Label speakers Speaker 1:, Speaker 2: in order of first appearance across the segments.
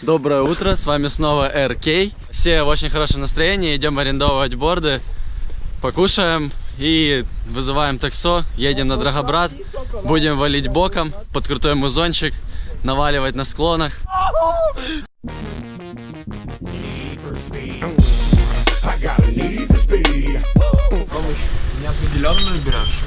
Speaker 1: Доброе утро, с вами снова RK. Все в очень хорошем настроении, идем арендовать борды, покушаем и вызываем таксо, едем на Драгобрат, будем валить боком под крутой музончик, наваливать на склонах.
Speaker 2: Помощь неопределенную берешь?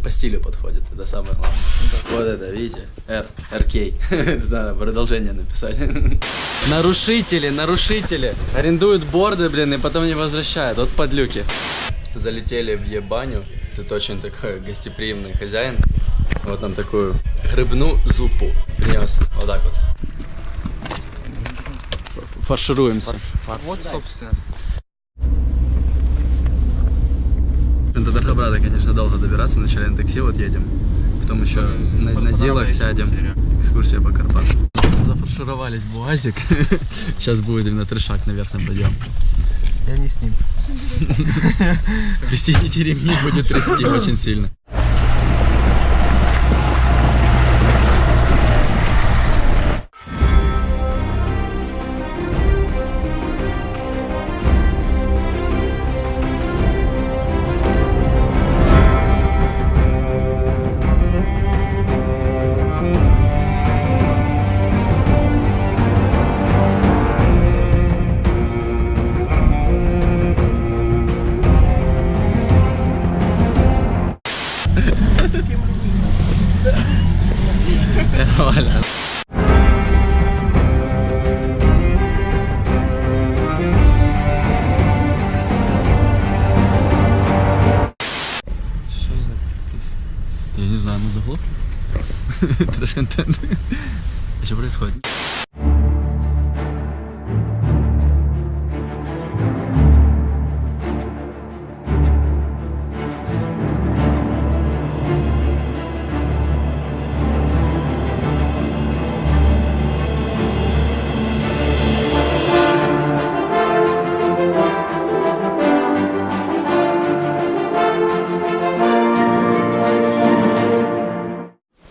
Speaker 1: По стилю подходит, это самое главное. Вот это, видите? RK. Надо продолжение написать. Нарушители. Арендуют борды, блин, и потом не возвращают. Вот подлюки. Залетели в ебаню. Тут очень такой гостеприимный хозяин. Вот нам такую грибную зупу принес. Вот так вот. Фаршируемся.
Speaker 2: Вот, собственно.
Speaker 1: До Драгобрата, конечно, долго добираться. Вначале на такси вот едем. Потом еще на Зилах сядем. Экскурсия по Карпатам. Зафаршировались в УАЗик. Сейчас будет именно трешак наверх нам пойдем.
Speaker 2: Я не с ним.
Speaker 1: Присоедините ремни, будет трясти очень сильно. Нормально.
Speaker 2: Что за пись?
Speaker 1: Я не знаю, ну заглох. Трэш-контент. А что происходит?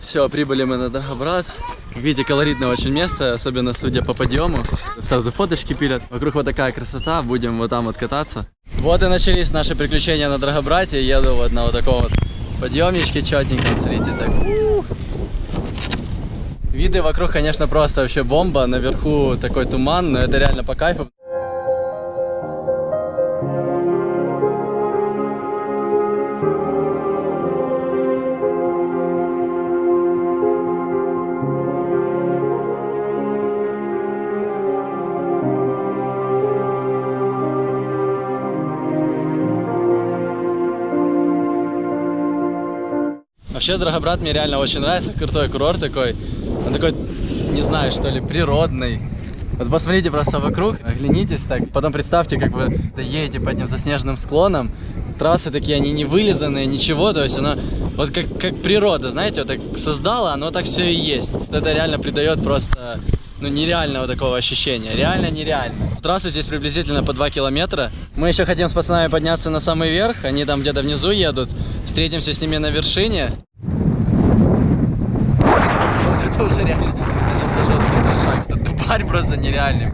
Speaker 1: Все, прибыли мы на Драгобрат. Как видите, колоритное очень место, особенно судя по подъему. Сразу фоточки пилят. Вокруг вот такая красота, будем вот там вот кататься. Вот и начались наши приключения на Драгобрате. Еду вот на вот таком вот подъемничке четеньком, смотрите, так. Виды вокруг, конечно, просто вообще бомба. Наверху такой туман, но это реально по кайфу. Вообще Драгобрат мне реально очень нравится, крутой курорт такой. Он такой, не знаю, что ли, природный. Вот посмотрите просто вокруг, оглянитесь так. Потом представьте, как вы едете по этим заснеженным склонам. Трассы такие, они не вылизанные, ничего. То есть оно вот как природа, знаете, вот так создала, оно так все и есть. Это реально придает просто, ну, нереального такого ощущения. Реально нереально. Трассы здесь приблизительно по 2 километра. Мы еще хотим с пацанами подняться на самый верх. Они там где-то внизу едут. Встретимся с ними на вершине. Вот это уже реально. Сейчас жесткий трешак. Это тупарь просто нереальный.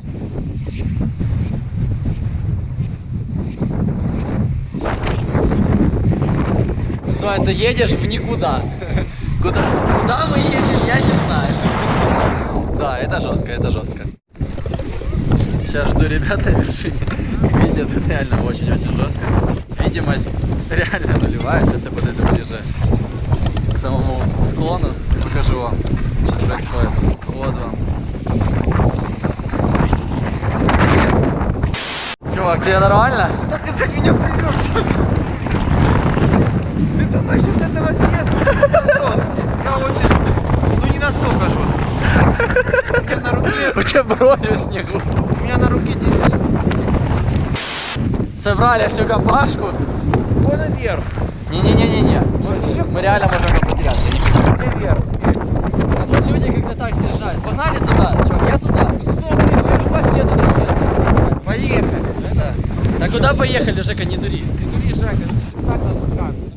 Speaker 1: Называется, едешь в никуда. Куда мы едем, я не знаю. Да, это жестко, это жестко. Сейчас жду ребят на вершине. Видят, тут реально очень-очень жестко. Видимость реально нулевая. Сейчас я подойду ближе к самому склону. Покажу вам, что происходит. Вот вам. Чувак, тебе нормально?
Speaker 2: Да ты, блядь, меня впрямешь. Ты давай сейчас этого съест. Я очень... Ну не настолько жестко. У меня на руке...
Speaker 1: У тебя брови в снегу.
Speaker 2: У меня на руке 10.
Speaker 1: Собрали всю компашку.
Speaker 2: Вон наверх.
Speaker 1: Не-не-не-не-не. Мы реально можем там потеряться. Я не хочу.
Speaker 2: Где вверх?
Speaker 1: А вот люди как-то так съезжают. Погнали туда. Чувак, я туда.
Speaker 2: Стоп, ты, все туда. Поехали.
Speaker 1: Да. Так куда поехали, Жека, не дури.
Speaker 2: Не дури, Жека, как нас показывает?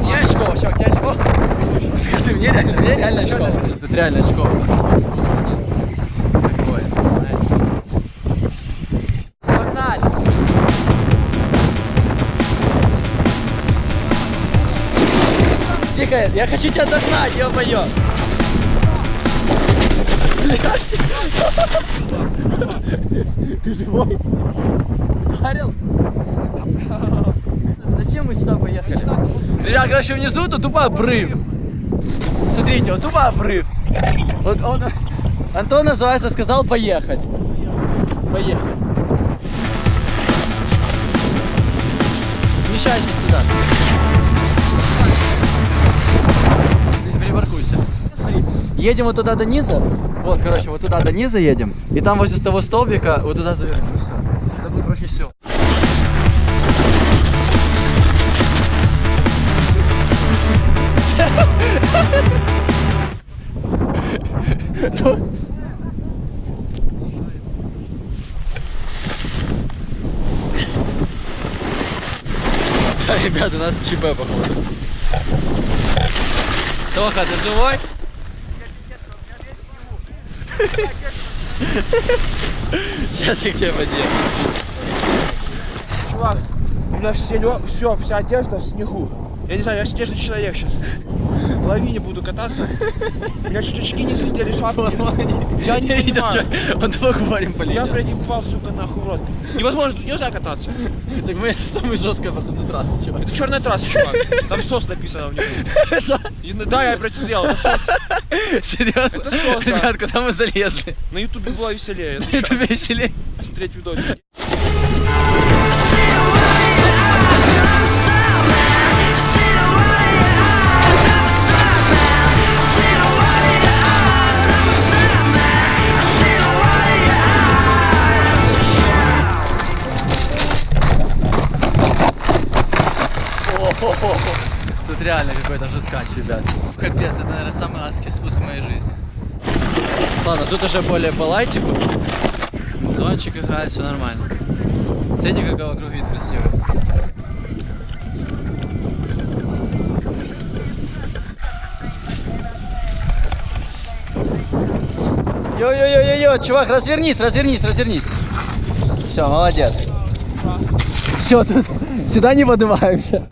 Speaker 1: Мне очко, все, тебе очко? Скажи, мне реально очко. Тут реально очко. Спуск вниз. Такое, знаете. Погнали! Тихо, я хочу тебя догнать, ё-моё! Ты живой? Ударил? Зачем мы сюда поехали? Ребят, короче, внизу тут тупо обрыв. Смотрите, вот тупо обрыв. Вот он, Антон, называется, сказал поехать. Поехали. Смещайся сюда. Припаркуйся. Смотри, едем вот туда до низа. Вот, короче, вот туда до низа едем. И там возле того столбика вот туда завернем. Все. Это будет проще все. Ребята, у нас ЧП, походу. Тоха, ты живой? Сейчас я к тебе подъеду.
Speaker 2: Чувак, у меня вся одежда в снегу. Я не знаю, я снежный человек сейчас. В лавине буду кататься. У меня чуть очки не слетели, шапки. Я не
Speaker 1: видел,
Speaker 2: понимаю.
Speaker 1: что он твой губарем полетел.
Speaker 2: Я проебал, сука, нахуй в рот. Невозможно, тут нельзя кататься.
Speaker 1: Так мы это самая жесткая походу трасса, чувак.
Speaker 2: Это черная трасса, чувак. Там СОС написано внизу. Да, я просмотрел, это СОС.
Speaker 1: Серьезно?
Speaker 2: Это СОС, да.
Speaker 1: Ребят, куда мы залезли?
Speaker 2: На ютубе было веселее.
Speaker 1: На ютубе веселее.
Speaker 2: Смотреть видосики.
Speaker 1: Тут реально какой-то жескач, ребят. Капец, это, наверное, самый адский спуск в моей жизни. Ладно, тут уже более по лайтику. Музончик играет, все нормально. Смотрите, какой вокруг вид красивый. Йо-йо-йо-йо-йо, чувак, развернись. Все, молодец. Все, тут сюда не поднимаемся.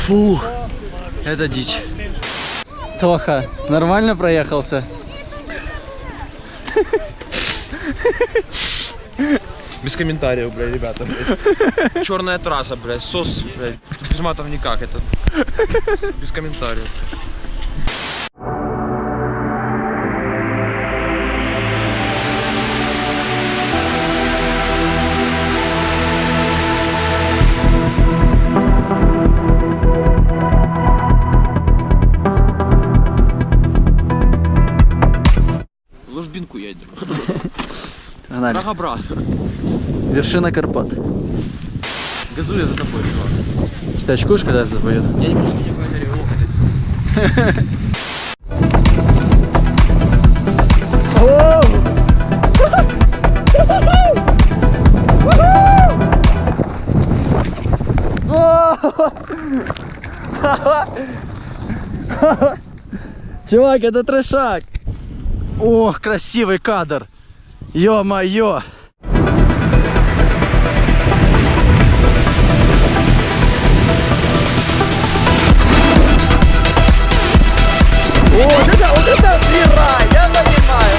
Speaker 1: Фу, это дичь. Тоха, нормально проехался?
Speaker 2: Без комментариев, блядь, ребята. Черная трасса, блядь, СОС, блядь. Без матов никак, это. Без комментариев. В Ложбинку едем.
Speaker 1: Погнали.
Speaker 2: Брат.
Speaker 1: Вершина Карпат.
Speaker 2: Газуя за тобой, чувак.
Speaker 1: Что, очкуешь, когда запоеду?
Speaker 2: Я не буду тебе комментарии локоть отсюда.
Speaker 1: Чувак, это трешак. Ох, красивый кадр. Ё-моё. Вот это мира, я понимаю.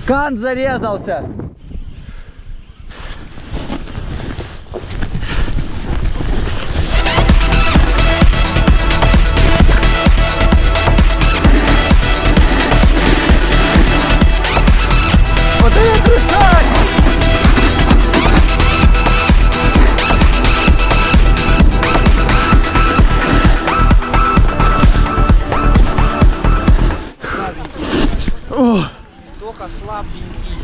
Speaker 1: Кан зарезался. Вот это трешак!
Speaker 2: Только слабенький.